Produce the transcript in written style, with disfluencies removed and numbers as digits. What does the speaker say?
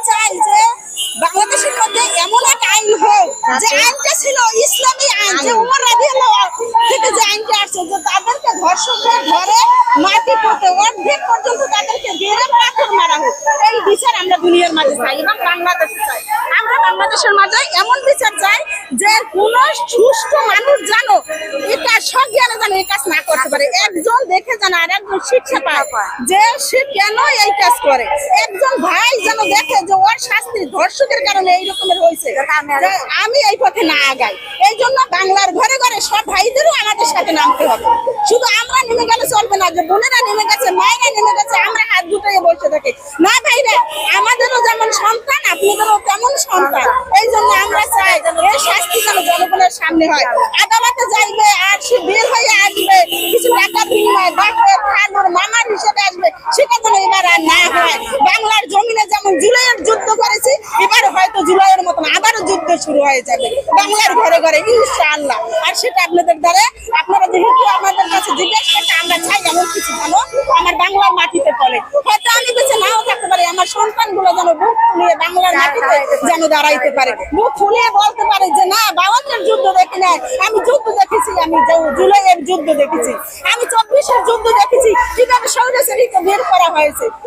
চাই যে বাংলাদেশের মধ্যে এমন এক আইন হোক যে আইনটা ছিল ইসলামী আইন, যে উমর রাদিয়াল্লাহু থেকে যে আইনটা আসছে যে তাদেরকে ধর্ষকদের ঘরে মাটি পুঁতে অর্ধেক পর্যন্ত তাদেরকে বেড়ে পাথর মারা হোক। এই বিচার আমরা দুনিয়ার মাঝে চাই এবং বাংলাদেশে চাই। আমরা বাংলাদেশের মাঝে এমন বিচার চাই যে কোন সুষ্ঠু মানুষ জানো এটা সজ্ঞানে জানো এই কাজ না করতে পারে, একজন দেখে জানো আর একজন শিক্ষা পায় যে সে কেন এই কাজ করে, একজন ভাই যেন দেখে যে ওর শাস্তি ধর্ষকের কারণে এই রকমের হয়েছে, যে আমি এই পথে না আগাই। এই জন্য বাংলার ঘরে ঘরে সব ভাইদেরও আমাদের সাথে নামতে হবে। শুধু আমরা নেমে গেলে চলবে না যে বোনেরা নেমে গেছে, মায়েরা নেমে গেছে, আমরা হাত দুটাই বসে থাকি না। ভাইরা আমাদেরও যেমন সন্তান আপনাদেরও তেমন সন্তান। এই জন্য আমরা চাই এই শাস্তি যেন জনগণের সামনে হয়, আদালতে যাইবে আর সে বের হয়ে আসবে কিছু টাকা বিনিময় বাপের খালুর মামার হিসেবে আসবে, সেটা যেন এবার আর না হয়। বাংলার জমিনে যেমন জুলাইয়ের যুদ্ধ করেছি, এবার হয়তো জুলাইয়ের মতন আবারও যুদ্ধ শুরু হয়ে যাবে বাংলার ঘরে ঘরে ইনশাআল্লাহ। আর সেটা আপনাদের দ্বারা আপনারা যেহেতু আমাদের কাছে জিজ্ঞেস করতে আমরা চাই এমন কিছু ভালো আমার বাংলার মাটিতে পড়ে। হয়তো আমি বেঁচে নাও থাকতে পারি, আমার সন্তানগুলো যেন বুক ফুলিয়ে বাংলার মাটিতে যেন দাঁড়াইতে পারে, বুক ফুলিয়ে বলতে পারে যে না 52-এর যুদ্ধ দেখি নাই, আমি যুদ্ধ দেখেছি, আমি জুলাইয়ের যুদ্ধ দেখেছি, আমি 24-এর যুদ্ধ দেখেছি, কিভাবে স্বৈরাচারীকে বের করা হয়েছে।